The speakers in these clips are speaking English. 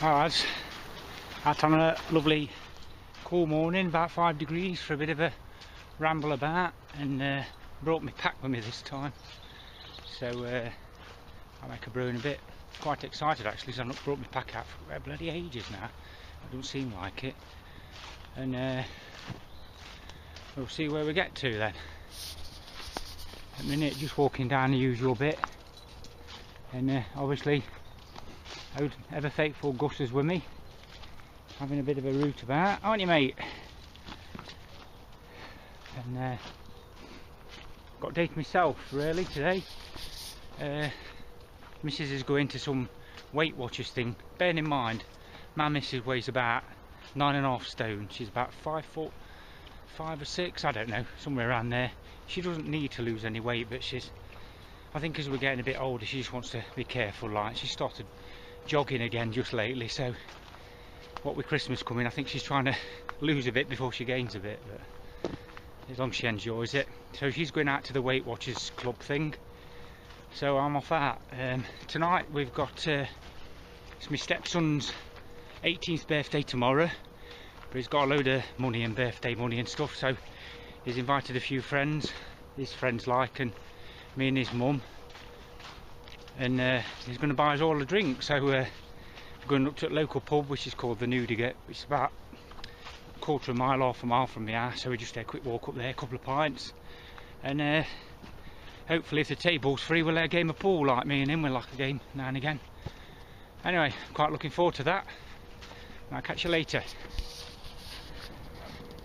Alright, out on a lovely cool morning, about 5 degrees, for a bit of a ramble about, and brought my pack with me this time. So I'll make a brew in a bit. Quite excited actually, because I've not brought my pack out for bloody ages now. It don't seem like it. And we'll see where we get to then. At the minute, just walking down the usual bit, and obviously ever faithful Gus is with me, having a bit of a route about, aren't you, mate? And got a day to myself really today. Mrs is going to some Weight Watchers thing. Bearing in mind, my missus weighs about 9.5 stone. She's about 5 foot 5 or 6, I don't know, somewhere around there. She doesn't need to lose any weight, but I think as we're getting a bit older, she just wants to be careful. Like, she started jogging again just lately, so what with Christmas coming, I think she's trying to lose a bit before she gains a bit, but as long as she enjoys it. So she's going out to the Weight Watchers club thing, so I'm off that. Tonight we've got it's my stepson's 18th birthday tomorrow, but he's got a load of money and birthday money and stuff, so he's invited a few friends, his friends like, and me and his mum, and he's going to buy us all a drink. So we're going up to a local pub which is called the Newdigate, which is about half a mile from the house, so we just take a quick walk up there, a couple of pints, and hopefully if the table's free we'll let a game of pool, like me and him, we'll like a game now and again. Anyway, quite looking forward to that. I'll catch you later.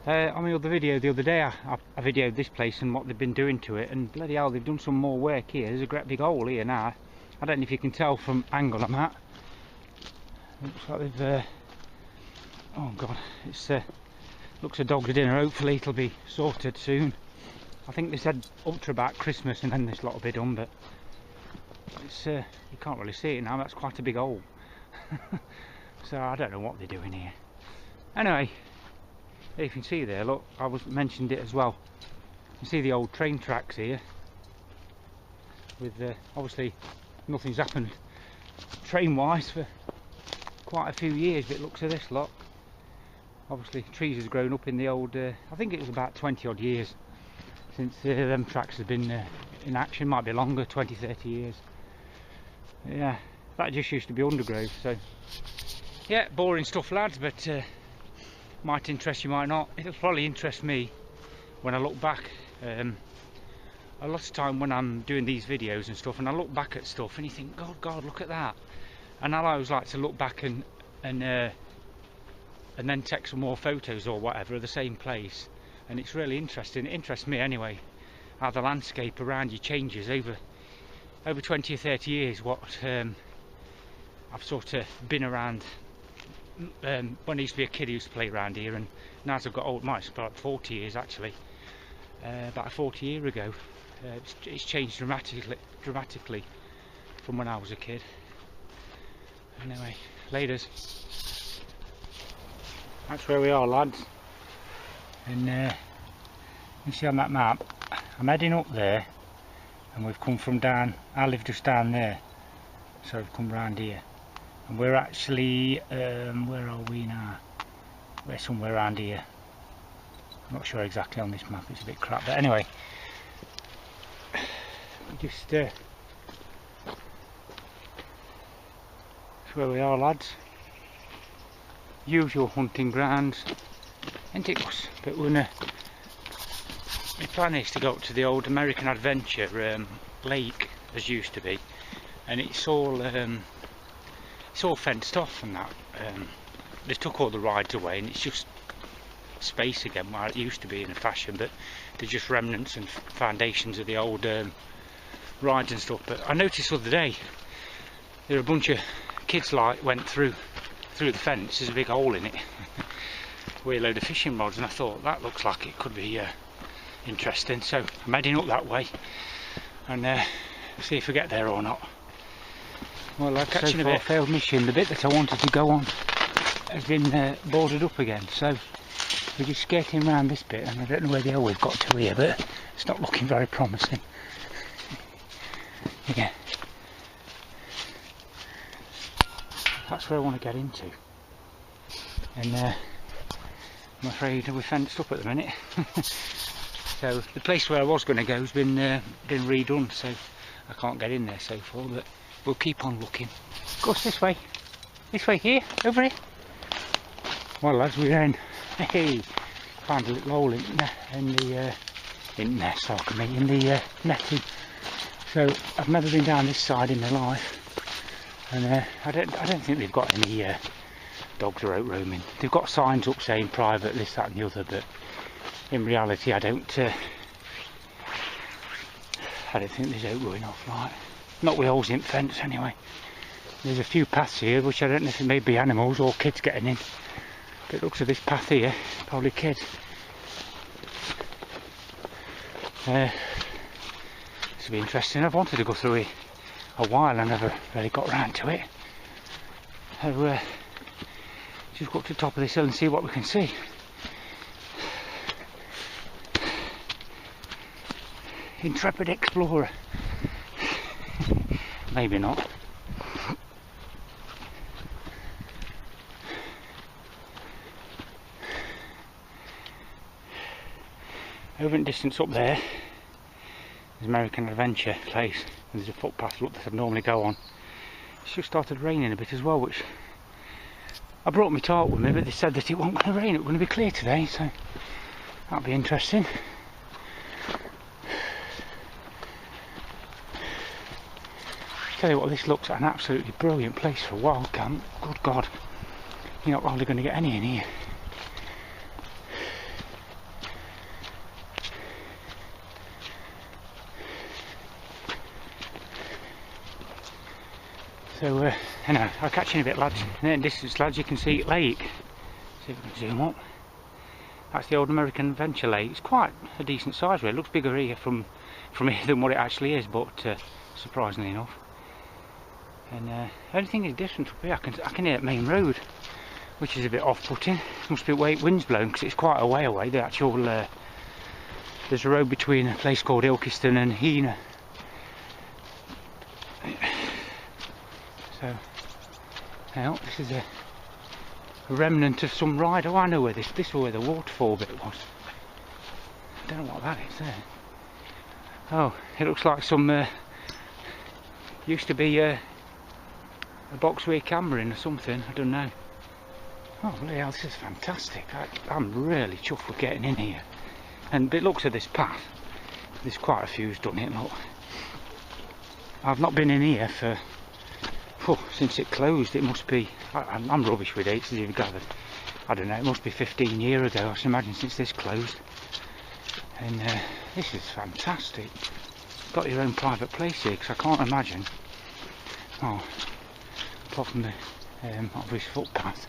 On my other video the other day, I videoed this place and what they've been doing to it, and bloody hell, they've done some more work here. There's a great big hole here now. I don't know if you can tell from angle I'm at. Looks like they've oh god, it's looks a dog's dinner. Hopefully it'll be sorted soon. I think they said up to about Christmas and then this lot will be done, but it's you can't really see it now. That's quite a big hole. So I don't know what they're doing here. Anyway, you can see there, look, I mentioned it as well. You see the old train tracks here, with obviously nothing's happened train wise for quite a few years, but it looks at this lot. Obviously trees has grown up in the old I think it was about 20 odd years since them tracks have been in action. Might be longer, 20-30 years. Yeah, that just used to be undergrowth. So yeah, boring stuff lads, but might interest you, might not. It'll probably interest me when I look back. A lot of time when I'm doing these videos and stuff, and I look back at stuff and you think, God, look at that. And I always like to look back and then take some more photos or whatever of the same place, and it's really interesting. It interests me anyway, how the landscape around you changes over 20 or 30 years. What I've sort of been around. When I used to be a kid, I used to play around here, and now as I've got old, might about 40 years actually, about 40 years ago, it's changed dramatically from when I was a kid. Anyway, laters. That's where we are, lads. And you see on that map, I'm heading up there, and we've come from down. I live just down there, so we've come round here. And we're actually, where are we now? We're somewhere around here. I'm not sure exactly on this map, it's a bit crap, but anyway. Just, that's where we are, lads. Usual hunting grounds, isn't it? But my plan is to go up to the old American Adventure lake, as used to be, and it's all fenced off and that. They took all the rides away and it's just space again where it used to be in a fashion, but they're just remnants and foundations of the old rides and stuff. But I noticed the other day there were a bunch of kids like went through the fence. There's a big hole in it with a load of fishing rods, and I thought that looks like it could be interesting, so I'm heading up that way and see if we get there or not. Well, like so far, failed mission. The bit that I wanted to go on has been boarded up again, so we're just skating around this bit, and I don't know where the hell we've got to here, but it's not looking very promising. Yeah. That's where I want to get into. And I'm afraid we're fenced up at the minute. So the place where I was going to go has been redone, so I can't get in there so far, but we'll keep on looking. Of course, this way here, over here. Well lads, we're in. Hey, found a little hole in the netting. So I've never been down this side in my life, and I don't think they've got any dogs are out roaming. They've got signs up saying private, this, that, and the other, but in reality, I don't think there's out going off right. Not with holes in fence anyway. There's a few paths here, which I don't know if it may be animals or kids getting in. But it looks at this path here, probably kids. This will be interesting. I've wanted to go through it a while, I never really got around to it. So just go up to the top of this hill and see what we can see. Intrepid explorer. Maybe not. Over in distance up there, there's American Adventure place. There's a footpath look that I'd normally go on. It's just started raining a bit as well, which I brought my tarp with me, but they said that it wasn't going to rain, it was going to be clear today, so that'll be interesting. Tell you what, this looks like an absolutely brilliant place for a wild camp. Good God, you're not hardly going to get any in here. So, anyway, I'll catch you in a bit, lads. And in distance, lads, you can see Lake. See if we can zoom up. That's the old American Adventure Lake. It's quite a decent size, really. It looks bigger here from here than what it actually is, but surprisingly enough. And everything is different up here. I can hear the main road, which is a bit off-putting. Must be the way wind's blowing, because it's quite a way away. The actual there's a road between a place called Ilkeston and Heanor. So, now this is a remnant of some ride. Oh, I know where this is where the waterfall bit was. I don't know what that is there. Oh, it looks like some used to be a box with a camera in or something. I don't know. Oh, bloody hell, this is fantastic. I'm really chuffed with getting in here. And it looks at this path. There's quite a few who's done it. Look, I've not been in here for. Since it closed. It must be, I'm rubbish with dates as you've gathered. I don't know, it must be 15 years ago, I should imagine, since this closed. And this is fantastic. Got your own private place here, because I can't imagine, apart from the obvious footpath,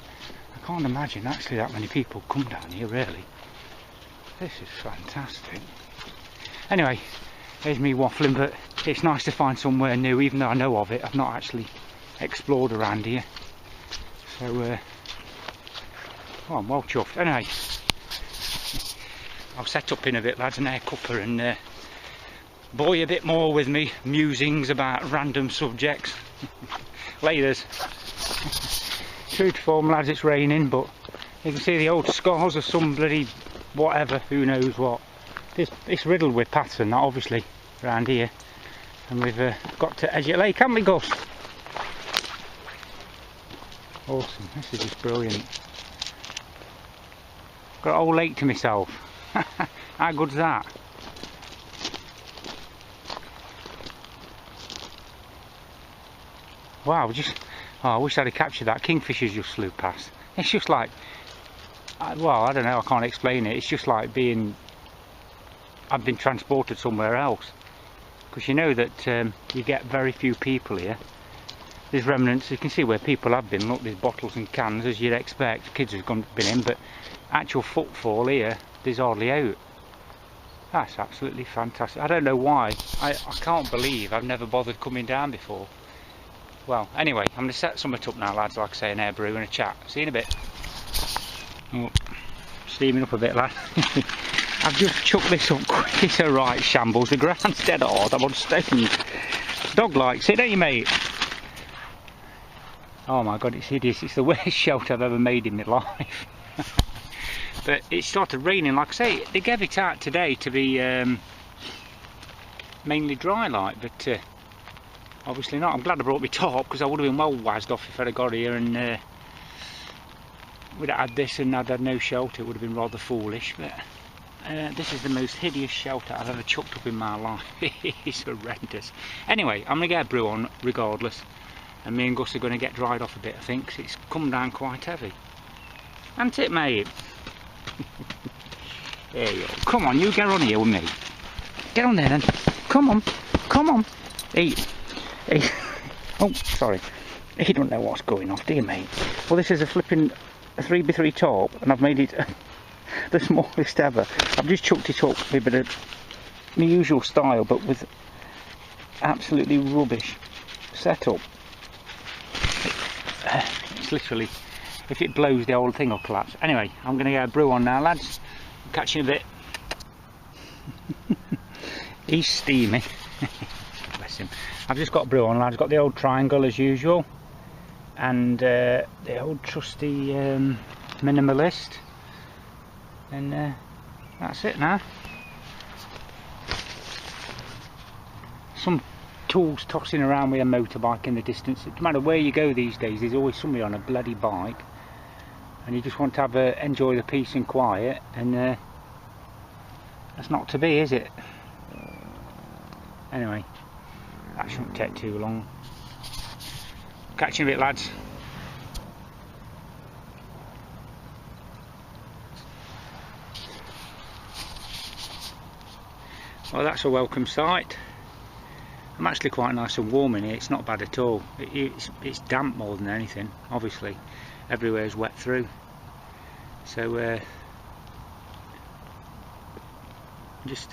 I can't imagine actually that many people come down here, really. This is fantastic. Anyway, there's me waffling, but it's nice to find somewhere new, even though I know of it. I've not actually explored around here, so I'm well chuffed. Anyway, I'll set up in a bit, lads, an air cuppa, and bore you a bit more with me musings about random subjects. Laters. True to form, lads, it's raining, but you can see the old scars of some bloody whatever, who knows what. It's riddled with paths and that, obviously, around here, and we've got to Edge Lake, haven't we, Gus? Awesome, this is just brilliant. Got a whole lake to myself. How good's that? Wow, I wish I'd have captured that. Kingfishers just flew past. It's just like, well, I don't know, I can't explain it. It's just like I've been transported somewhere else. Because you know that you get very few people here. There's remnants, you can see where people have been. Look, there's bottles and cans, as you'd expect. Kids have been in, but actual footfall here, there's hardly out. That's absolutely fantastic. I don't know why. I can't believe I've never bothered coming down before. Well, anyway, I'm going to set something up now, lads, like I say, an air brew and a chat. See you in a bit. Oh, steaming up a bit, lad. I've just chucked this up quick. It's a right shambles. The ground's dead hard. I'm on stones. Dog likes it, don't you, mate? Oh my god, it's hideous. It's the worst shelter I've ever made in my life. But it started raining, like I say, they gave it out today to be mainly dry like, but obviously not. I'm glad I brought my top, because I would have been well wazzed off if I'd have got here and would have had this and I'd had no shelter. It would have been rather foolish, but this is the most hideous shelter I've ever chucked up in my life. It's horrendous. Anyway, I'm going to get a brew on regardless, and me and Gus are going to get dried off a bit, I think, 'cause it's come down quite heavy. Ain't it, mate? There you go. Come on, you get on here with me. Get on there then. Come on. Come on. Hey. Oh, sorry. You don't know what's going off, do you, mate? Well, this is a flipping 3x3 top, and I've made it the smallest ever. I've just chucked it up with a bit of my usual style, but with absolutely rubbish setup. It's literally, if it blows, the whole thing will collapse. Anyway, I'm going to get a brew on now, lads. I'll catch you in a bit. He's steaming. Bless him. I've just got a brew on, lads. Got the old triangle as usual, and the old trusty minimalist, and that's it now. Some tools tossing around with a motorbike in the distance. No matter where you go these days, there's always somebody on a bloody bike, and you just want to have enjoy the peace and quiet, and that's not to be, is it? Anyway, that shouldn't take too long. Catch you in a bit, lads. Well, that's a welcome sight. I'm actually quite nice and warm in here. It's not bad at all. It's damp more than anything, obviously. Everywhere's wet through. So just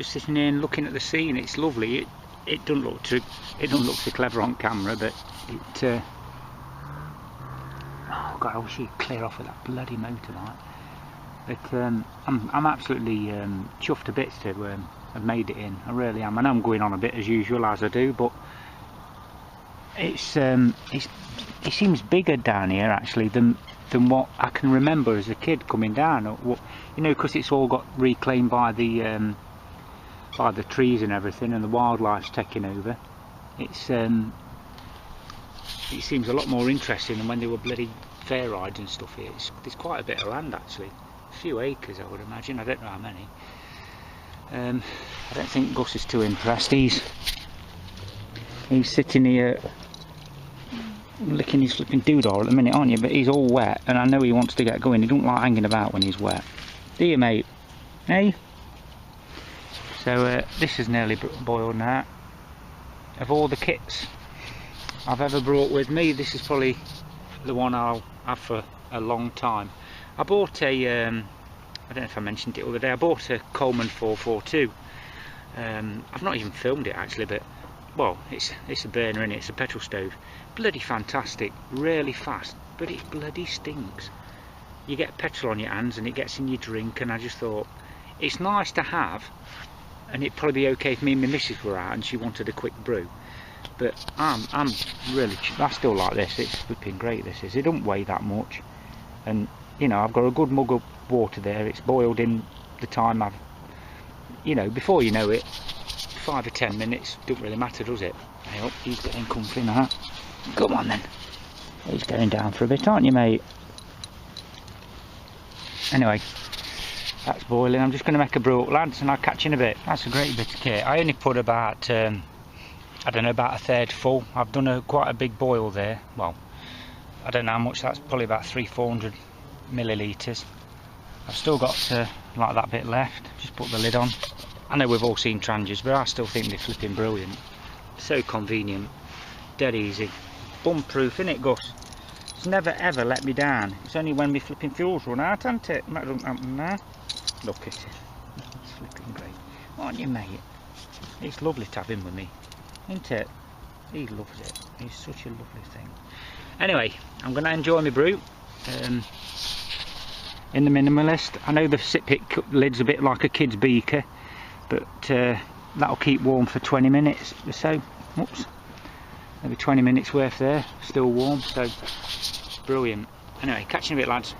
sitting here and looking at the scene. It's lovely. It doesn't look too clever on camera, but it oh god, I wish you'd clear off with that bloody motorbike. But I'm absolutely chuffed to bits to have made it in. I really am. I know I'm going on a bit as usual, as I do, but it seems bigger down here actually than what I can remember as a kid coming down. Or what, you know, because it's all got reclaimed by the trees and everything, and the wildlife's taking over. It seems a lot more interesting than when there were bloody fair rides and stuff here. There's quite a bit of land actually. A few acres, I would imagine. I don't know how many. I don't think Gus is too impressed. He's sitting here licking his flipping doodah at the minute, aren't you? But he's all wet, and I know he wants to get going. He don't like hanging about when he's wet, do you, mate? Hey? So this is nearly boiled now. Of all the kits I've ever brought with me, this is probably the one I'll have for a long time. I bought a, I don't know if I mentioned it the other day, I bought a Coleman 442. I've not even filmed it actually, but, well, it's a burner in it, it's a petrol stove. Bloody fantastic, really fast, but it bloody stinks. You get petrol on your hands and it gets in your drink, and I just thought, it's nice to have, and it'd probably be okay if me and my missus were out and she wanted a quick brew. But I'm really, I still like this. It's flipping great, this is. It don't weigh that much, and you know, I've got a good mug of water there. It's boiled in the time I've, you know, before you know it, 5 or 10 minutes, don't really matter, does it? Hey, oh, he's getting comfy now. Come on then. He's going down for a bit, aren't you, mate? Anyway, that's boiling. I'm just going to make a brew up, lads, and I'll catch you in a bit. That's a great bit of kit. I only put about, I don't know, about a third full. I've done quite a big boil there. Well, I don't know how much, that's probably about 300-400 millilitres. I've still got like that bit left. Just put the lid on. I know we've all seen Trangias, but I still think they're flipping brilliant. So convenient, dead easy, bum proof, innit, Gus? It's never ever let me down. It's only when my flipping fuels run out, hasn't it? That doesn't happen now. Look at it. It's flipping great, aren't you, mate? It's lovely to have him with me, isn't it? He loves it. He's such a lovely thing. Anyway, I'm going to enjoy my brew. In the minimalist. I know the sit pit lid's a bit like a kid's beaker, but that'll keep warm for 20 minutes or so. Oops. maybe 20 minutes worth there, still warm, so brilliant. Anyway, catching a bit, lads.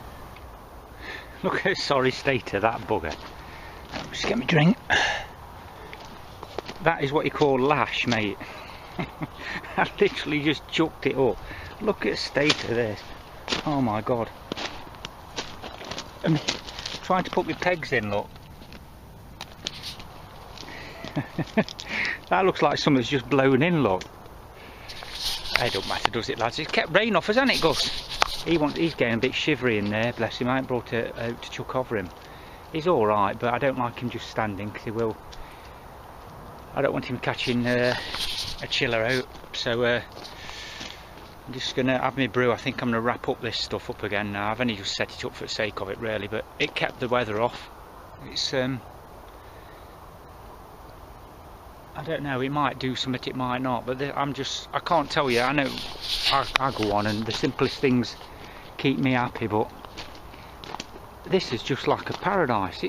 Look at the sorry state of that bugger. Just get me a drink. That is what you call lash, mate. I literally just chucked it up. Look at the state of this. Oh my god. I'm trying to put my pegs in, look. That looks like something's just blown in, look. It don't matter, does it, lads? It's kept rain off us, hasn't it, Gus? He's getting a bit shivery in there, bless him. I ain't brought it out to chuck over him. He's alright, but I don't like him just standing, because he will. I don't want him catching a chiller out, so I'm just going to have my brew. I think I'm going to wrap up this stuff up again now. I've only just set it up for the sake of it, really, but it kept the weather off. It's I don't know, it might do something, it might not, but I can't tell you. I know I go on and the simplest things keep me happy, but this is just like a paradise.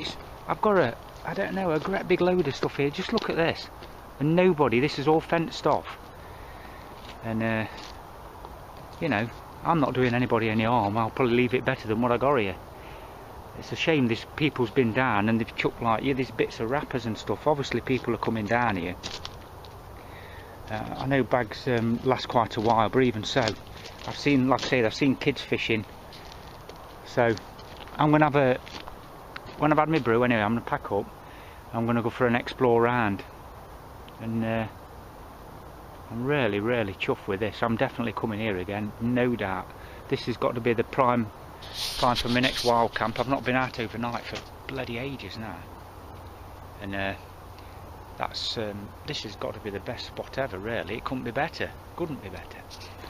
I've got I don't know, a great big load of stuff here. Just look at this. And nobody, this is all fenced off. And, you know, I'm not doing anybody any harm. I'll probably leave it better than what I got here. It's a shame this people's been down and they've chucked like, yeah, these bits of wrappers and stuff. Obviously people are coming down here. I know bags last quite a while, but even so, I've seen, like I said, I've seen kids fishing. So, I'm going to have when I've had my brew anyway, I'm going to pack up. I'm going to go for an explore round. And I'm really, really chuffed with this. I'm definitely coming here again, no doubt. This has got to be the prime time for my next wild camp. I've not been out overnight for bloody ages now. And this has got to be the best spot ever, really. It couldn't be better. Couldn't be better.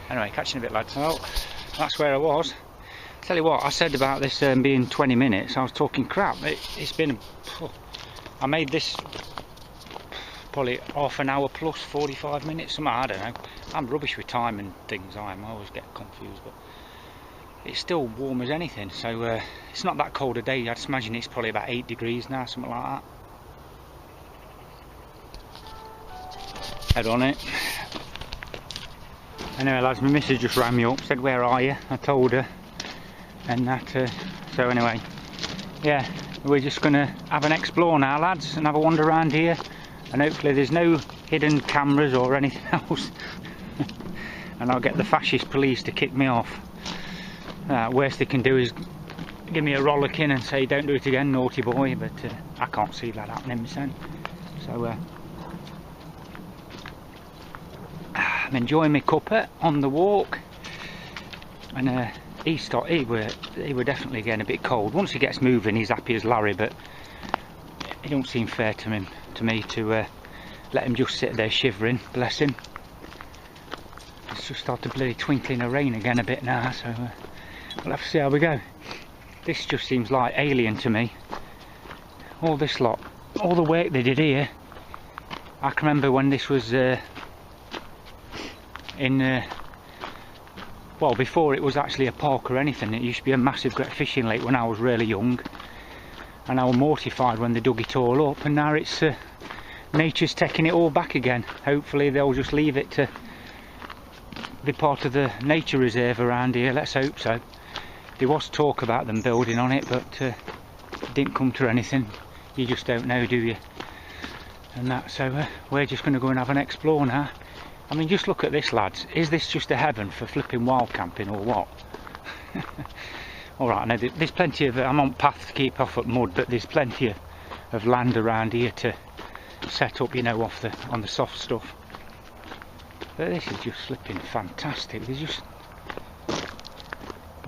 Anyway, catching a bit, lads. Well, that's where I was. Tell you what, I said about this being 20 minutes, I was talking crap. It's been, I made this probably half an hour plus, 45 minutes, something, I don't know. I'm rubbish with time and things, I always get confused, but it's still warm as anything, so it's not that cold a day. I'd imagine it's probably about 8 degrees now, something like that. Head on it. Anyway, lads, my missus just rang me up, said, where are you? I told her. And that, so anyway, yeah, we're just going to have an explore now, lads, and have a wander around here, and hopefully there's no hidden cameras or anything else. And I'll get the fascist police to kick me off. Worst they can do is give me a rollicking and say don't do it again, naughty boy, but I can't see that happening, son. So I'm enjoying my cuppa on the walk, and he were definitely getting a bit cold. Once he gets moving, he's happy as Larry, but it don't seem fair to me to let him just sit there shivering. Bless him. It's just started bloody twinkling of rain again a bit now, so we'll have to see how we go. This just seems like alien to me. All this lot, all the work they did here. I can remember when this was well, before it was actually a park or anything. It used to be a massive great fishing lake when I was really young, and I was mortified when they dug it all up, and now it's nature's taking it all back again. Hopefully they'll just leave it to be part of the nature reserve around here. Let's hope so. There was talk about them building on it, but it didn't come to anything. You just don't know, do you? And that, so we're just going to go and have an explore now. I mean, just look at this, lads. Is this just a heaven for flipping wild camping or what? Alright, now there's plenty of, I'm on path to keep off at mud, but there's plenty of land around here to set up, you know, on the soft stuff. But this is just flipping fantastic. There's just, oh,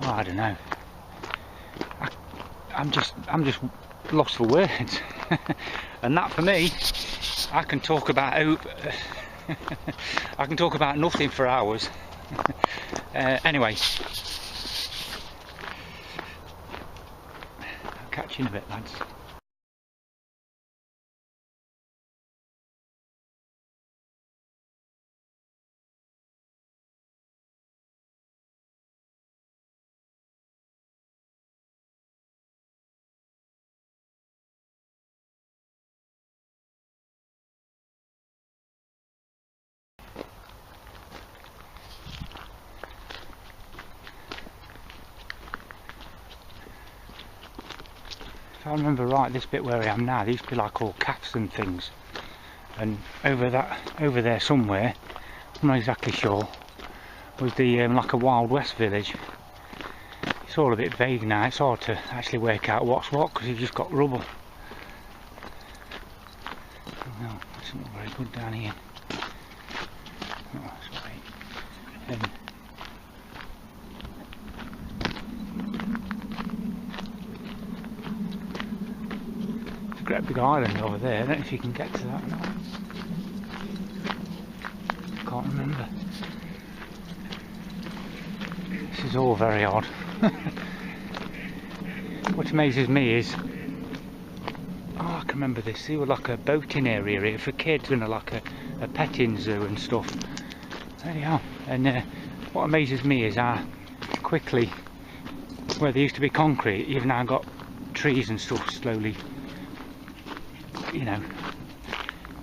I don't know. I'm just lost for words. And that for me, I can talk about I can talk about nothing for hours. Anyway, I'll catch you in a bit, lads. if I remember right, this bit where I am now, there used to be like all calves and things, and over there somewhere, I'm not exactly sure, was the like a Wild West village. It's all a bit vague now. It's hard to actually work out what's what because you've just got rubble. No, that's not very good down here. Oh, sorry. There's a great big island over there. I don't know if you can get to that or not. Can't remember. This is all very odd. What amazes me is, I can remember this. There was like a boating area here for kids and like a petting zoo and stuff. There you are. And what amazes me is how quickly, where there used to be concrete, you've now got trees and stuff slowly, you know,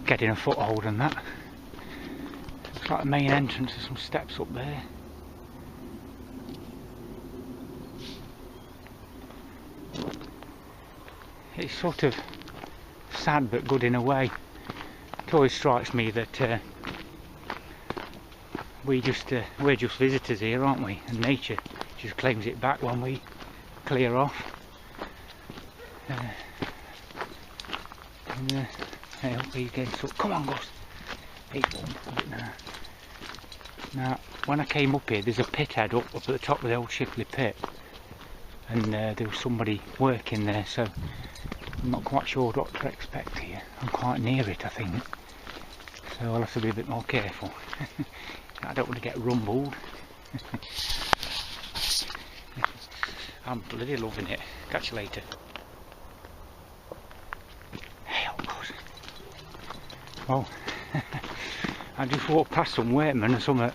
getting a foothold and that. Looks like the main entrance. There's some steps up there. It's sort of sad but good in a way. It always strikes me that we're just visitors here, aren't we? And nature just claims it back when we clear off. Hey, he's getting so. Come on, Gus. Now, when I came up here, there's a pit head up at the top of the old Shipley pit, and there was somebody working there, so I'm not quite sure what to expect here. I'm quite near it, I think, so I'll have to be a bit more careful. I don't want to get rumbled. I'm bloody loving it. Catch you later. Hey, oh God. Oh, I just walked past some workmen or something,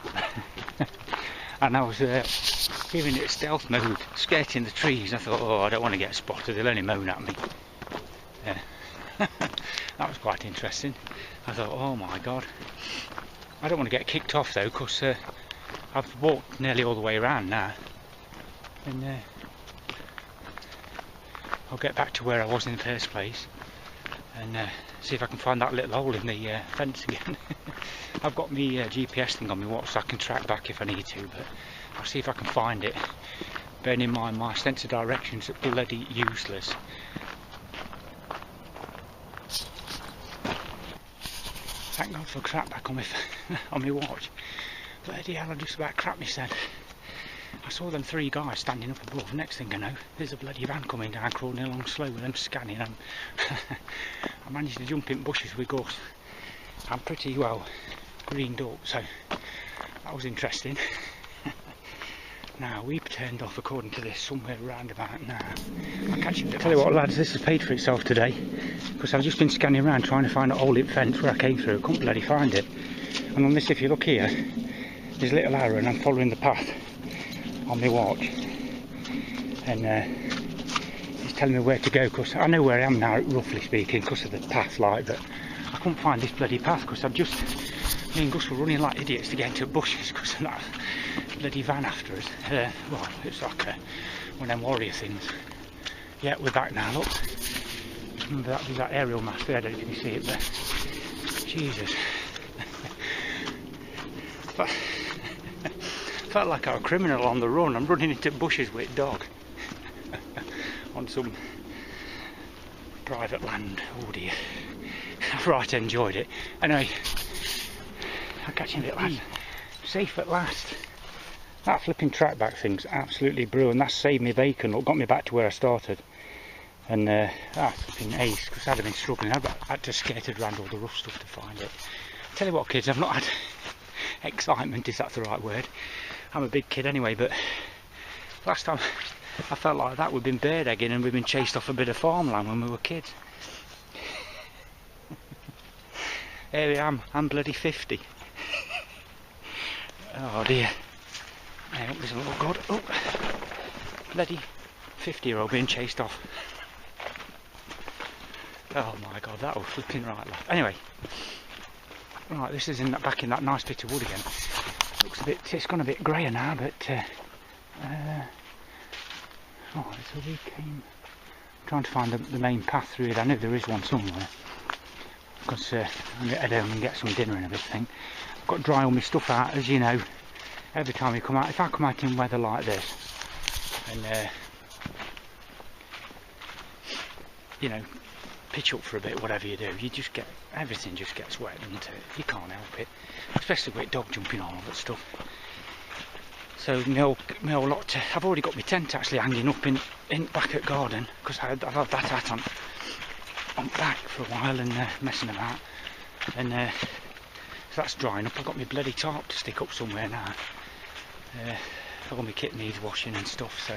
and I was giving it stealth mode, skirting the trees. I thought, oh, I don't want to get spotted, they'll only moan at me. Yeah. That was quite interesting. I thought, oh my God. I don't want to get kicked off though, because I've walked nearly all the way around now, and I'll get back to where I was in the first place and see if I can find that little hole in the fence again. I've got my GPS thing on my watch so I can track back if I need to, but I'll see if I can find it. Bearing in mind my sense of directions are bloody useless. Thank God for crap back on my on my watch. Bloody hell, I just about crapped myself. I saw them three guys standing up above. Next thing I know, there's a bloody van coming down, crawling along slow with them scanning. I managed to jump in bushes with Gus. I'm pretty well greened up, so that was interesting. Now we've turned off, according to this, somewhere round about now. I'll catch you. Tell you what, lads, this has paid for itself today, because I've just been scanning around trying to find a hole in fence where I came through. I couldn't bloody find it. And on this, if you look here, there's a little arrow, and I'm following the path on my watch, and it's telling me where to go, because I know where I am now, roughly speaking, because of the path light, but I couldn't find this bloody path because me and Gus were running like idiots to get into bushes because of that bloody van after us. Well, it's like one of them warrior things. Yeah, we're back now, look. Remember that, there's that aerial mast there, I don't know if you can see it, but Jesus. Felt like I was a criminal on the run. I'm running into bushes with a dog on some private land. Oh dear. Right, enjoyed it. Anyway, I'm catching it, lads. Safe at last. That flipping track back thing's absolutely brilliant. That saved me bacon. Look, got me back to where I started. And that's flipping ace, because I'd have been struggling. I had to skate around all the rough stuff to find it. Tell you what, kids, I've not had excitement, if that's the right word. I'm a big kid anyway, but last time I felt like that, we've been bird egging and we've been chased off a bit of farmland when we were kids. Here I am, I'm bloody 50. Oh dear. I hope this will look good. Oh, bloody 50-year-old being chased off. Oh my God, that was flipping right left. Anyway, right, this is back in that nice bit of wood again. Looks a bit, it's gone a bit greyer now, but oh, so we trying to find the main path through it. I know there is one somewhere, because I'm going to head home and get some dinner and everything. I've got to dry all my stuff out, as you know, every time you come out. If I come out in weather like this, and you know, pitch up for a bit, whatever you do, you just get, everything just gets wet, doesn't it? You can't help it, especially with dog jumping all over stuff. So my whole lot, I've already got my tent actually hanging up in back at garden, because I've had that out on back for a while and messing about, and so that's drying up. I've got my bloody tarp to stick up somewhere now. All my kit needs washing and stuff, so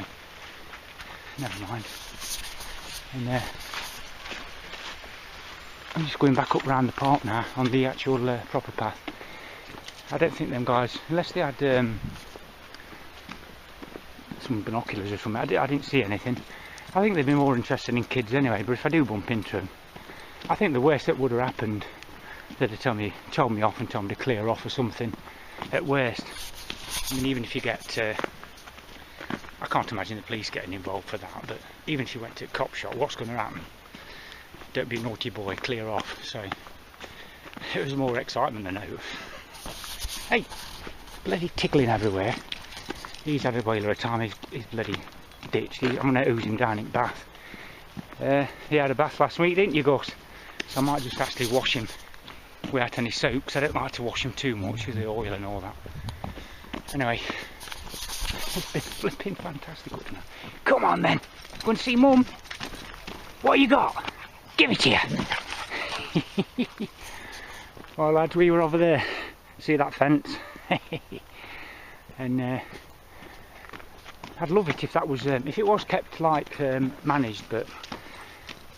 never mind. And I'm just going back up round the park now on the actual proper path. I don't think them guys, unless they had some binoculars or something, I didn't see anything. I think they'd be more interested in kids anyway, but if I do bump into them, I think the worst that would have happened, they'd have told me off and told me to clear off or something at worst. I mean, even if you get, I can't imagine the police getting involved for that, but even if you went to a cop shop, what's going to happen? Don't be a naughty boy, clear off. So it was more excitement than hope. Hey, bloody tickling everywhere. He's had a whale of a time, he's bloody ditched. I'm going to ooze him down in Bath. He had a bath last week, didn't you, Gus? So I might just actually wash him without any soap, because I don't like to wash him too much with the oil and all that. Anyway, it's been flipping fantastic up now. Come on then, go and see Mum. What you got? Give it here. Well lads, we were over there. See that fence? And I'd love it if that was, if it was kept like managed, but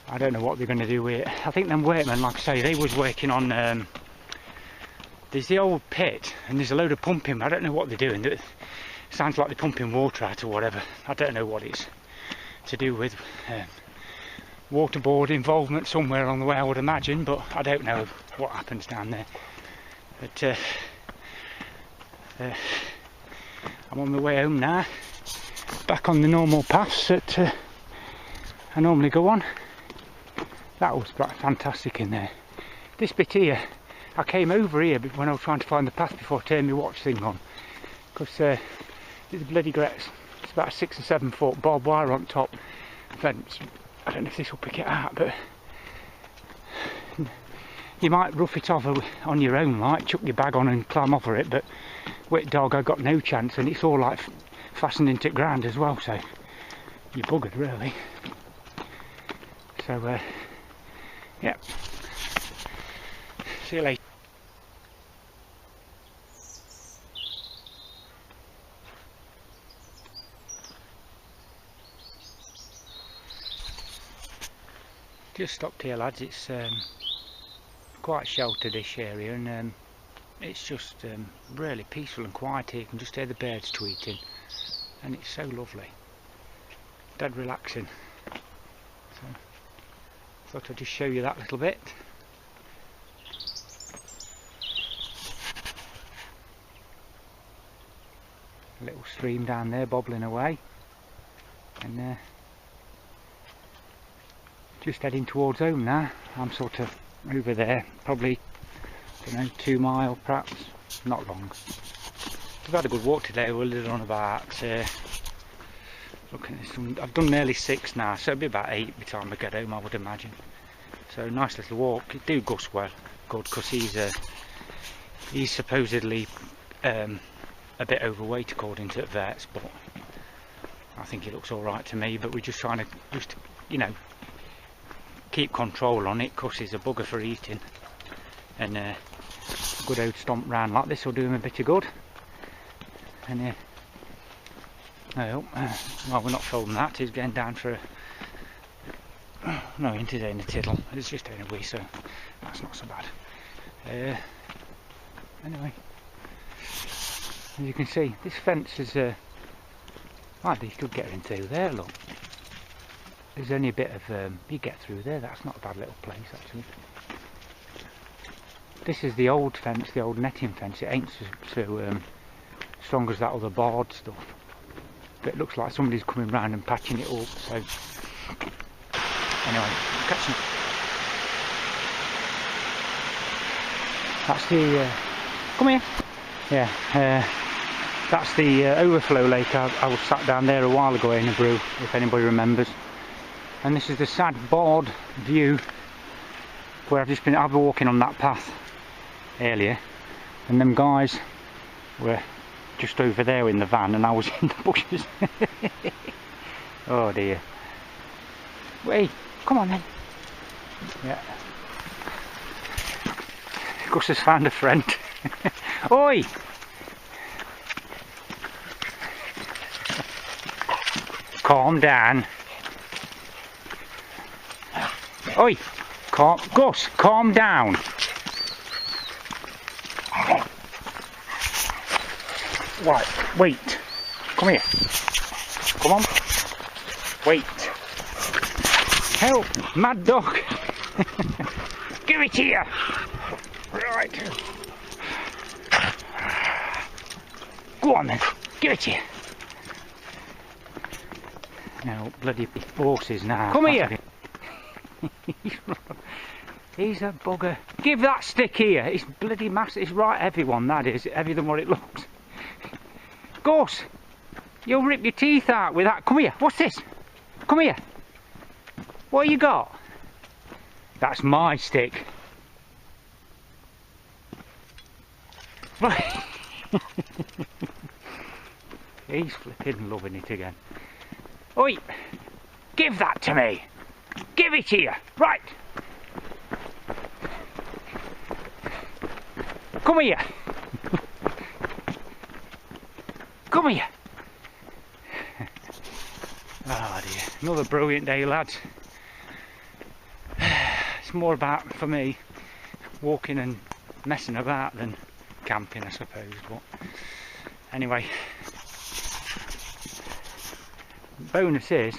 I don't know what they're going to do with it. I think them workmen, like I say, they was working on, there's the old pit and there's a load of pumping, but I don't know what they're doing. It sounds like they're pumping water out or whatever. I don't know what it's to do with. Water board involvement somewhere along the way, I would imagine, but I don't know what happens down there. But I'm on my way home now, back on the normal paths that I normally go on. That was fantastic in there. This bit here, I came over here when I was trying to find the path before I turned my watch thing on, because there's a bloody great, it's about a 6 or 7 foot barbed wire on top fence. I don't know if this will pick it out, but you might rough it off on your own, like chuck your bag on and climb over it, but with dog I got no chance, and it's all like fastened into the ground as well, so you're buggered really. So yeah, see you later. Just stopped here lads, it's quite sheltered-ish area, and it's just really peaceful and quiet here. You can just hear the birds tweeting and it's so lovely, dead relaxing. So thought I'd just show you that little bit. A little stream down there bobbling away, and just heading towards home now. I'm sort of over there, probably, I don't know, 2 mile perhaps, not long. We've had a good walk today. We're a little on about, looking at some, I've done nearly 6 now, so it'll be about 8 by the time I get home, I would imagine. So nice little walk. Do Gus well, good, because he's supposedly a bit overweight according to the vets, but I think he looks alright to me. But we're just trying to, you know, keep control on it, because he's a bugger for eating, and good old stomp round like this will do him a bit of good. And well, we're not filming that, he's getting down for a, no, he ain't in a tiddle, it's just in a wee, so that's not so bad. Anyway, as you can see, this fence is well, you could get in through there, look. There's only a bit of, you get through there, that's not a bad little place actually. This is the old fence, the old netting fence. It ain't so strong as that other barred stuff. But it looks like somebody's coming round and patching it up, so Anyway, catch you. That's the come here. Yeah, that's the overflow lake. I was sat down there a while ago in a brew, if anybody remembers. And this is the Sad Bord view, where I've been walking on that path earlier, and them guys were just over there in the van, and I was in the bushes. Oh dear. Wait, come on then. Yeah. Gus has found a friend. Oi! Calm down. Oi! Gus, calm down. Right, wait. Come here. Come on. Wait. Help, mad dog. Give it here. Right. Go on then. Give it here. Now, bloody horses now. Come here. He's a bugger. Give that stick here. It's bloody massive. It's right heavy one, that is. Heavier than what it looks. Gus, you'll rip your teeth out with that. Come here. What's this? Come here. What you got? That's my stick. He's flipping loving it again. Oi! Give that to me! Give it here! Right! Come here! Come here! Oh dear, another brilliant day, lads. It's more about, for me, walking and messing about than camping, I suppose, but anyway. Bonus is,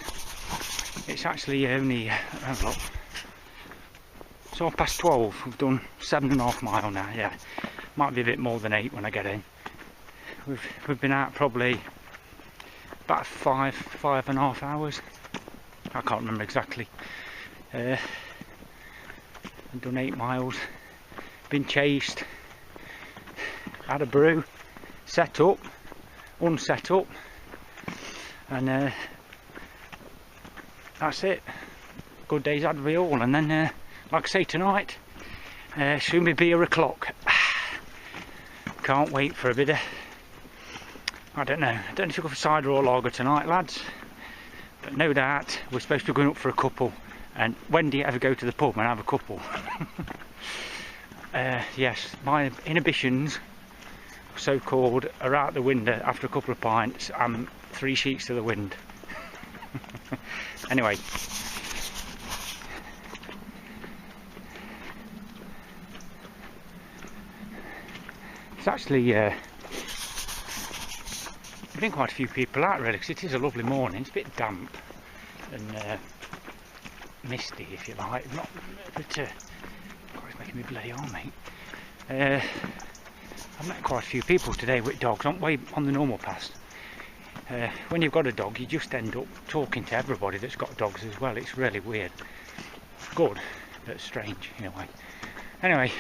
it's actually only, have a look, it's 12:30, we've done 7.5 miles now, yeah, might be a bit more than 8 when I get in. We've been out probably about 5.5 hours, I can't remember exactly. I've done 8 miles, been chased, had a brew, set up, unset up, and that's it. Good day's had we all, and then like I say, tonight soon be beer o'clock. Can't wait for a bit of, I don't know if you go for cider or lager tonight, lads, but no doubt we're supposed to be going up for a couple. And when do you ever go to the pub and have a couple? Yes, my inhibitions, so called, are out the window after a couple of pints. I'm 3 sheets to the wind. Anyway, it's actually there's been quite a few people out really, because it is a lovely morning. It's a bit damp and misty, if you like, not, but God, it's making me bloody arm, mate. I've met quite a few people today with dogs on the normal path. When you've got a dog, you just end up talking to everybody that's got dogs as well. It's really weird. Good, but strange in a way. Anyway,